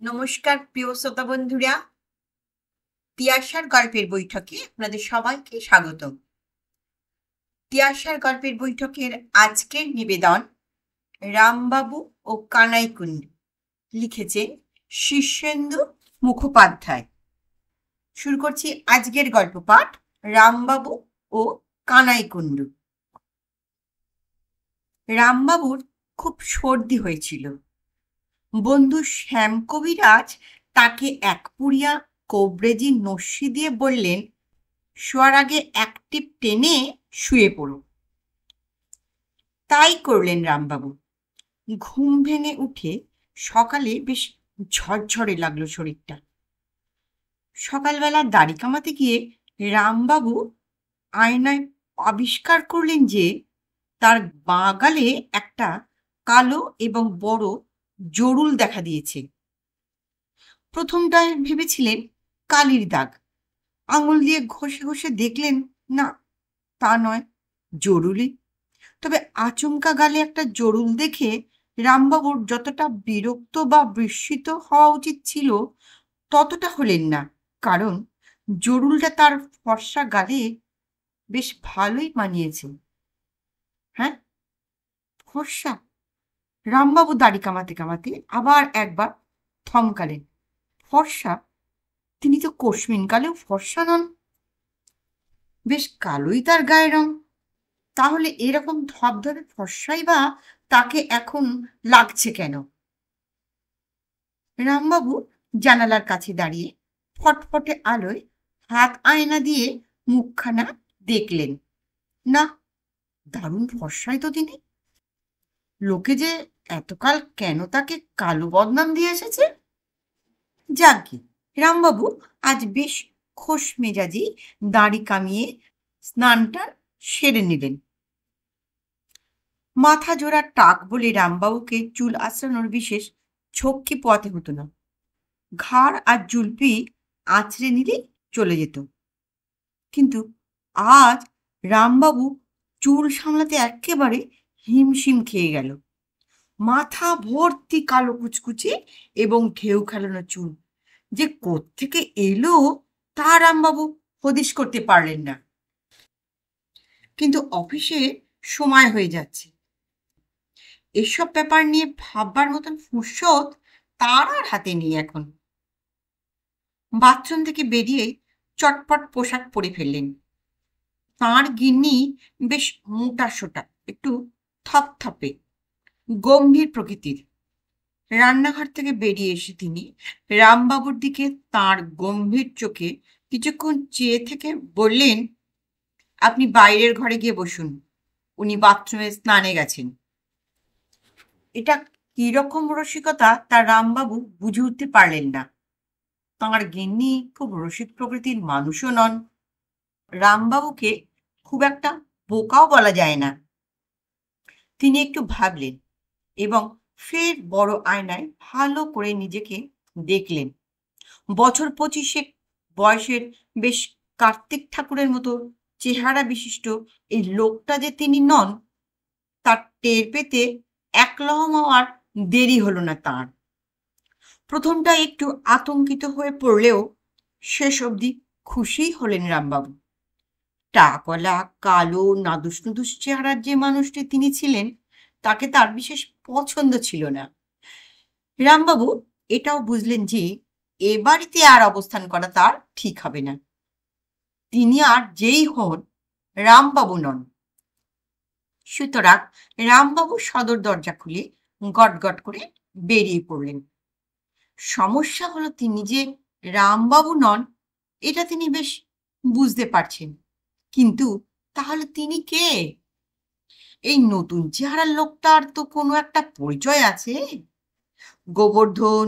নমস্কার প্রিয় শ্রোতা বন্ধুরা, তিয়াশার গল্পের বৈঠকে আপনাদের সবাইকে স্বাগত। তিয়াশার গল্পের বৈঠকের আজকের নিবেদন রামবাবু ও কানাইকুণ্ড, লিখেছেন শীর্ষেন্দু মুখোপাধ্যায়। শুরু করছি আজকের গল্প পাঠ রামবাবু ও কানাইকুণ্ড। রামবাবুর খুব সর্দি হয়েছিল। বন্ধু শ্যাম কবিরাজ তাকে এক পুড়িয়া কবরেজি নস্যি দিয়ে বললেন, শোয়ার আগে এক টিপ টেনে শুয়ে পড়ো। তাই করলেন রামবাবু। ঘুম ভেঙে উঠে সকালে বেশ ঝরঝরে লাগলো শরীরটা। সকালবেলা দাড়ি কামাতে গিয়ে রামবাবু আয়নায় আবিষ্কার করলেন যে তার বাঁ গালে একটা কালো এবং বড় জরুল দেখা দিয়েছে। প্রথমটায় ভেবেছিলেন কালির দাগ। আঙুল দিয়ে ঘষে ঘষে দেখলেন, না, তা নয়, জরুলি। তবে আচমকা গালে একটা জরুল দেখে রামবাবুর যতটা বিরক্ত বা বিস্মিত হওয়া উচিত ছিল ততটা হলেন না, কারণ জরুলটা তার ফর্সা গালে বেশ ভালোই মানিয়েছে। হ্যাঁ, ফর্সা। রামবাবু দাড়ি কামাতে কামাতে আবার একবার থমকালেন। ফর্সা? তিনি তো কোশমিনকালেও ফর্সা নন। বেশ কালোই তার গায়ের রং। তাহলে এরকম ধবধবে ফর্সাই বা তাকে এখন লাগছে কেন? রামবাবু জানালার কাছে দাঁড়িয়ে ফটফটে আলোয় হাত আয়না দিয়ে মুখখানা দেখলেন। না, দারুণ ফর্সাই তো তিনি। লোকে যে এতকাল কেন তাকে কালো বদনাম দিয়ে এসেছে। যাকগে, রামবাবু আজ বেশ খোশ মেজাজি দাড়ি কামিয়ে স্নানটা সেরে নিলেন। মাথা জোড়া টাক বলে রামবাবুকে চুল আঁচড়ানোর বিশেষ ঝক্কি পোয়াতে হতো না। ঘাড় আর জুলপি আঁচড়ে নিলেই চলে যেত। কিন্তু আজ রামবাবু চুল সামলাতে একেবারে হিমশিম খেয়ে গেল। মাথা ভর্তি কালো কুচকুচে এবং ঢেউ খেলানো চুল যে কোত্থেকে এলো তা রামবাবু হদিশ করতে পারলেন না। কিন্তু অফিসে সময় হয়ে যাচ্ছে। এসব ব্যাপার নিয়ে ভাববার মতন ফুরসত তার আর হাতে নেই এখন। বাথরুম থেকে বেরিয়ে চটপট পোশাক পরে ফেললেন। তাঁর গিন্নি বেশ মোটা সোটা, একটু থপথপে, গম্ভীর প্রকৃতির। রান্নাঘর থেকে বেরিয়ে এসে তিনি রামবাবুর দিকে তাঁর গম্ভীর চোখে কিছুক্ষণ চেয়ে থেকে বললেন, আপনি বাইরের ঘরে গিয়ে বসুন, উনি বাথরুমে স্নানে গেছেন। এটা কিরকম রসিকতা তা রামবাবু বুঝে উঠতে পারলেন না। তাঁর গিন্নি খুব রসিক প্রকৃতির মানুষও নন। রামবাবুকে খুব একটা বোকাও বলা যায় না। তিনি একটু ভাবলেন এবং ফের বড় আয়নায় ভালো করে নিজেকে দেখলেন। বছর 25 বয়সের বেশ কার্তিক ঠাকুরের মতো চেহারা বিশিষ্ট এই লোকটা যে তিনি নন তার টের পেতে এক লহমাও আর দেরি হলো না তাঁর। প্রথমটা একটু আতঙ্কিত হয়ে পড়লেও শেষ অবধি খুশিই হলেন রামবাবু। টাকওয়ালা কালো নাদুস নুদুস চেহারার যে মানুষটি তিনি ছিলেন তাকে তার বিশেষ পছন্দ ছিল না। রামবাবু এটাও বুঝলেন যে এ বাড়িতে আর অবস্থান করা তার ঠিক হবে না। তিনি আর যেই হন রামবাবু নন। সুতরাং রামবাবু সদর দরজা খুলে গটগট করে বেরিয়ে পড়লেন। সমস্যা হলো তিনি যে রামবাবু নন এটা তিনি বেশ বুঝতে পারছেন, কিন্তু তাহলে তিনি কে? এই নতুন চেহারার লোকটার তো কোনো একটা পরিচয় আছে। গোবর্ধন,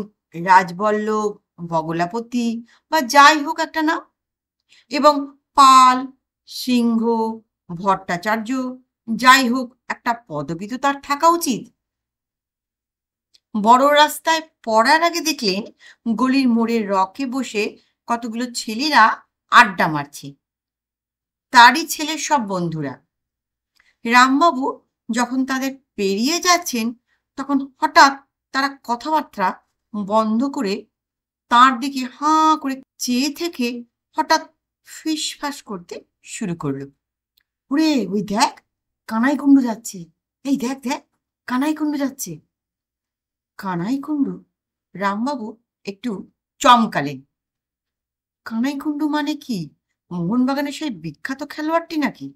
রাজবল্লভ, বগলাপতি বা যাই হোক একটা নাম, এবং পাল, সিংহ, ভট্টাচার্য, যাই হোক একটা পদবি তো তার থাকা উচিত। বড় রাস্তায় পড়ার আগে দেখলেন গলির মোড়ের রকে বসে কতগুলো ছেলেরা আড্ডা মারছে। তারই ছেলের সব বন্ধুরা। রামবাবু যখন তাদের পেরিয়ে যাচ্ছেন তখন হঠাৎ তারা কথাবার্তা বন্ধ করে তার দিকে হাঁ করে চেয়ে থেকে হঠাৎ ফিসফাস করতে শুরু করলো। ওরে, ওই দেখ, কানাই কুণ্ডু যাচ্ছে। এই দেখ দেখ, কানাই কুণ্ডু যাচ্ছে। কানাই কুণ্ডু? রামবাবু একটু চমকালেন। কানাই কুণ্ডু মানে কি? মোহনবাগানের সেই বিখ্যাত খেলোয়াড়টি নাকি?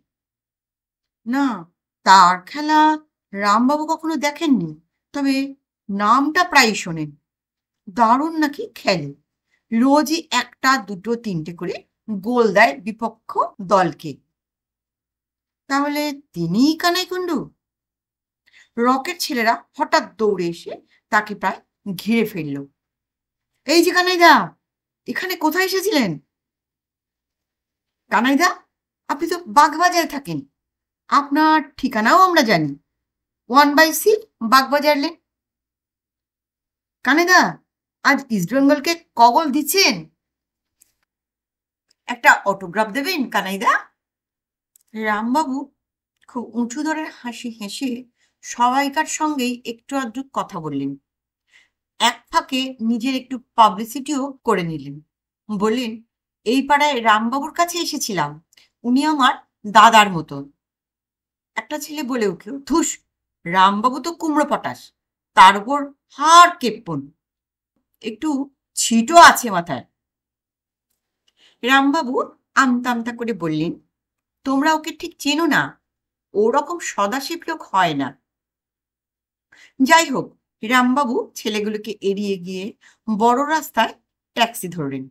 না, তার খেলা রামবাবু কখনো দেখেননি, তবে নামটা প্রায় শোনেন। দারুণ নাকি খেলে, রোজই একটা দুটো তিনটে করে গোল দেয় বিপক্ষ দলকে। তাহলে তিনিই কানাই কুণ্ডু? রকের ছেলেরা হঠাৎ দৌড়ে এসে তাকে প্রায় ঘিরে ফেলল। এই যে কানাইদা, এখানে কোথায় এসেছিলেন? কানাইদা, আপনি তো বাগবাজারে থাকেন, আপনার ঠিকানাও আমরা জানি। 1/C Bagbazar lane. কানাইদা, আজ ইস্টবেঙ্গলকে কগল দিচ্ছেন, একটা অটোগ্রাফ দেবেন কানাইদা? রামবাবু খুব উঁচু দরের হাসি হেসে সবাইকার সঙ্গেই একটু আধটু কথা বললেন। এক ফাঁকে নিজের একটু পাবলিসিটিও করে নিলেন। বললেন, এই পাড়ায় রামবাবুর কাছে এসেছিলাম, উনি আমার দাদার মতো। একটা ছেলে বলে উঠল, ধুস, রামবাবু তো কুমড়ো পটাশ, তার উপর হাড় কেপ্পন, একটু ছিটও আছে মাথায়। রামবাবু আমতা আমতা করে বললেন, তোমরা ওকে ঠিক চেনো না, ওরকম সদাশিব লোক হয় না। যাই হোক, রামবাবু ছেলেগুলোকে এড়িয়ে গিয়ে বড় রাস্তায় ট্যাক্সি ধরলেন।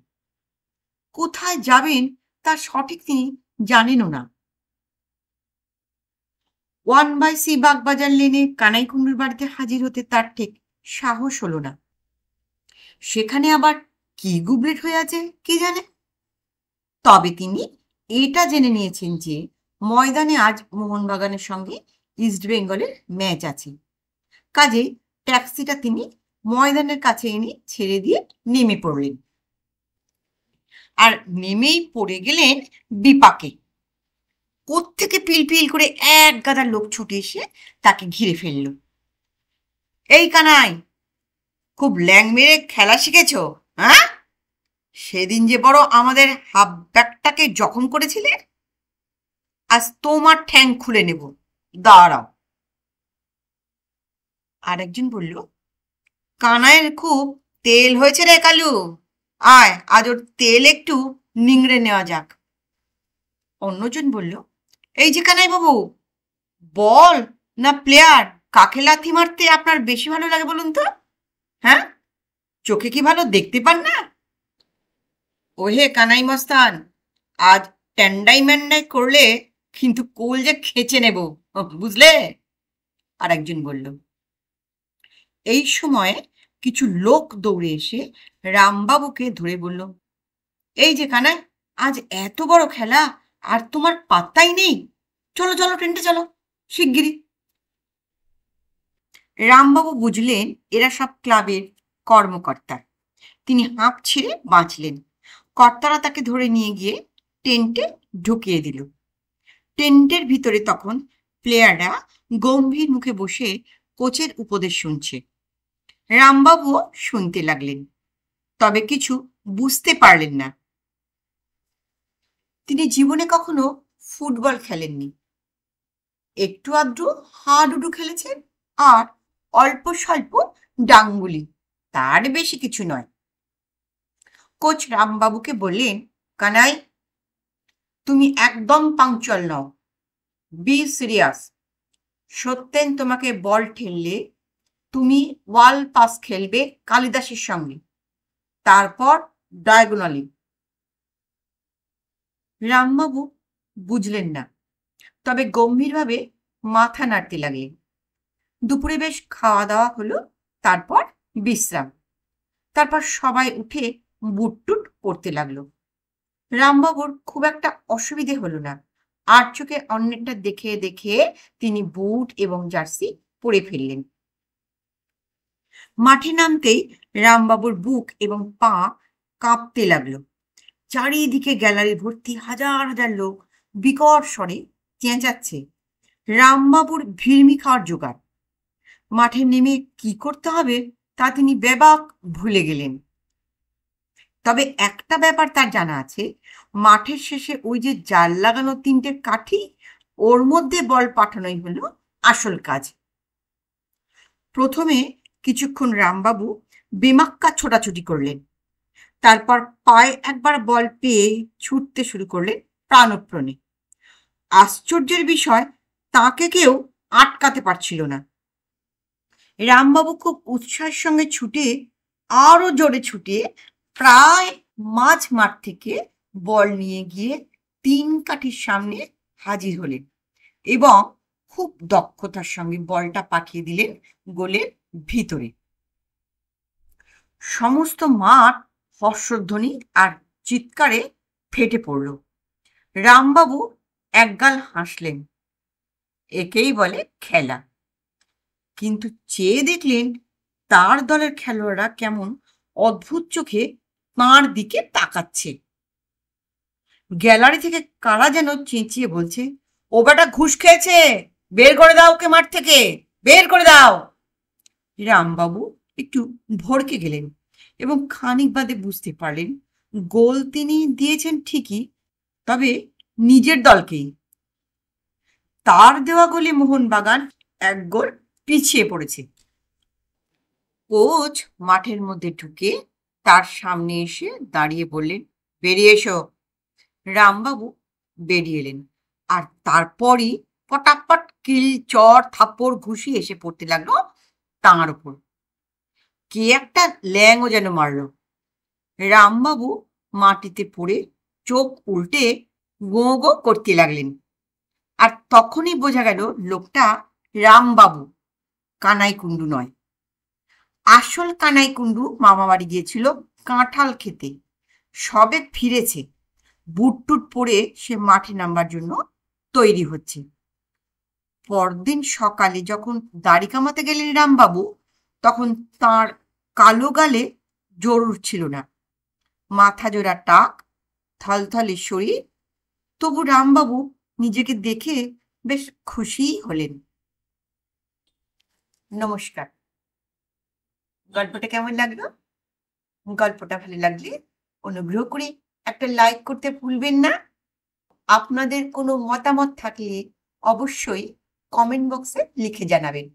কোথায় যাবেন তার সঠিক তিনি জানেনও না। 1/C বাগবাজার লেনে কানাই কুণ্ডুর বাড়িতে হাজির হতে তার ঠিক সাহস হলো না। সেখানে আবার কি গুবলেট হয়ে আছে কে জানে। তবে তিনি এটা জেনে নিয়েছেন যে ময়দানে আজ মোহনবাগানের সঙ্গে ইস্টবেঙ্গলের ম্যাচ আছে। কাজেই ট্যাক্সিটা তিনি ময়দানের কাছে এনে ছেড়ে দিয়ে নেমে পড়লেন। আর নেমেই পড়ে গেলেন বিপাকে। কোত্থেকে পিলপিল করে এক গাদা লোক ছুটে এসে তাকে ঘিরে ফেলল। এই কানাই, খুব ল্যাং মেরে খেলা শিখেছ, হ্যাঁ? সেদিন যে বড় আমাদের হাফব্যাকটাকে জখম করেছিলে, আজ তোমার ঠ্যাং খুলে নেব, দাঁড়াও। আর একজন বলল, কানাইয়ের খুব তেল হয়েছে রে কালু, আয় আজ ওর তেল একটু নিংড়ে নেওয়া যাক। অন্যজন বলল, এই যে কানাই বাবু, বল না প্লেয়ার, কাকে লাথি মারতে আপনার বেশি ভালো লাগে বলুন তো? হ্যাঁ, চোখে কি ভালো দেখতে পান না? ওহে কানাই মস্তান, আজ ট্যান্ডাই ম্যান্ডাই করলে কিন্তু কোল যে খেচে নেব, বুঝলে? আর একজন বলল। এই সময়ে কিছু লোক দৌড়ে এসে রামবাবুকে ধরে বলল, এই যে কানাই, আজ এত বড় খেলা আর তোমার পাত্তাই নেই, চলো চলো ট্রেনটা চলো শিগগিরই। রামবাবু বুঝলেন এরা সব ক্লাবের কর্মকর্তা। তিনি হাঁপ ছেড়ে বাঁচলেন। কর্তারা তাকে ধরে নিয়ে গিয়ে টেন্টে ঢুকিয়ে দিল। টেন্টের ভিতরে তখন প্লেয়াররা গম্ভীর মুখে বসে কোচের উপদেশ শুনছে। রামবাবুও শুনতে লাগলেন, তবে কিছু বুঝতে পারলেন না। তিনি জীবনে কখনো ফুটবল খেলেননি। একটু আধটু হাডুডু খেলেছেন আর অল্প স্বল্প ডাঙ্গুলি, তার বেশি কিছু নয়। কোচ রামবাবুকে বললেন, কানাই, তুমি একদম পাংচুয়াল নও, বি সিরিয়াস। সত্যেন তোমাকে বল ঠেললে তুমি ওয়াল পাস খেলবে কালিদাসের সঙ্গে, তারপর ডায়াগোনালি। রামবাবু বুঝলেন না, তবে গম্ভীরভাবে মাথা নাড়তে লাগলেন। দুপুরে বেশ খাওয়া দাওয়া হলো, তারপর বিশ্রাম। তারপর সবাই উঠে বুট টুট পরতে লাগলো। রামবাবুর খুব একটা অসুবিধে হলো না। আর চোখে অন্যটা দেখে দেখে তিনি বুট এবং জার্সি পরে ফেললেন। মাঠে নামতেই রামবাবুর বুক এবং পা কাঁপতে লাগলো। চারিদিকে গ্যালারি ভর্তি হাজার হাজার লোক বিকট স্বরে চেঁচাচ্ছে। রামবাবুর ভিড়মি খাওয়ার জোগাড়। মাঠে নেমে কি করতে হবে তা তিনি বেবাক ভুলে গেলেন। তবে একটা ব্যাপার তার জানা আছে, মাঠের শেষে ওই যে জাল লাগানো 3টে কাঠি, ওর মধ্যে বল পাঠানোই হলো আসল কাজ। প্রথমে কিছুক্ষণ রামবাবু বেমাক্কা ছোটাছুটি করলেন, তারপর পায়ে একবার বল পেয়ে ছুটতে শুরু করলেন প্রাণপ্রণে। আশ্চর্যের বিষয়, তাকে কেউ আটকাতে পারছিল না। রামবাবু খুব উৎসাহের সঙ্গে ছুটে, আরো জোরে ছুটে প্রায় মাঝ মাঠ থেকে বল নিয়ে গিয়ে 3 কাঠির সামনে হাজির হলেন এবং খুব দক্ষতার সঙ্গে বলটা পাঠিয়ে দিলেন গোলের ভিতরে। সমস্ত মাঠ হর্ষধ্বনি আর চিৎকারে ফেটে পড়ল। রামবাবু একগাল হাসলেন, একেই বলে খেলা। কিন্তু চেয়ে দেখলেন তার দলের খেলোয়াড়রা কেমন অদ্ভুত চোখে তাঁর দিকে তাকাচ্ছে। গ্যালারি থেকে কারা যেন চেঁচিয়ে বলছে, ও বেটা ঘুষ খেয়েছে, বের করে দাও ওকে মাঠ থেকে, বের করে দাও। রামবাবু একটু ভড়কে গেলেন এবং খানিক বাদে বুঝতে পারলেন গোল তিনি দিয়েছেন ঠিকই, তবে নিজের দলকেই। তার দেওয়া গোলে মোহনবাগান 1 গোল পিছিয়ে পড়েছে। কোচ মাঠের মধ্যে ঢুকে তার সামনে এসে দাঁড়িয়ে বললেন, বেরিয়ে এসো। রামবাবু বেরিয়ে এলেন, আর তারপরই পটাপট কিল, চর, থাপ্পড়, ঘুষি এসে পড়তে লাগলো তাঁর ওপর। কে একটা ল্যাংও যেন মারল। রামবাবু মাটিতে পড়ে চোখ উল্টে গো গো করতে লাগলেন। আর তখনই বোঝা গেল লোকটা রামবাবু, কানাই কুণ্ডু নয়। আসল কানাই কুণ্ডু মামা বাড়ি গিয়েছিল কাঁঠাল খেতে, সবে ফিরেছে। বুট টুট পরে সে মাঠে নামবার জন্য তৈরি হচ্ছে। পরদিন সকালে যখন দাড়ি কামাতে গেলেন রামবাবু, তখন তার কালো গালে জোর উঠছিল না, মাথা জোড়া টাক, থলথলে শরীর। তবু রামবাবু নিজেকে দেখে বেশ খুশিই হলেন। নমস্কার। গল্পটা কেমন লাগলো? গল্পটা ভালো লাগলে অনুগ্রহ করে একটা লাইক করতে ভুলবেন না। আপনাদের কোনো মতামত থাকলে অবশ্যই কমেন্ট বক্সে লিখে জানাবেন।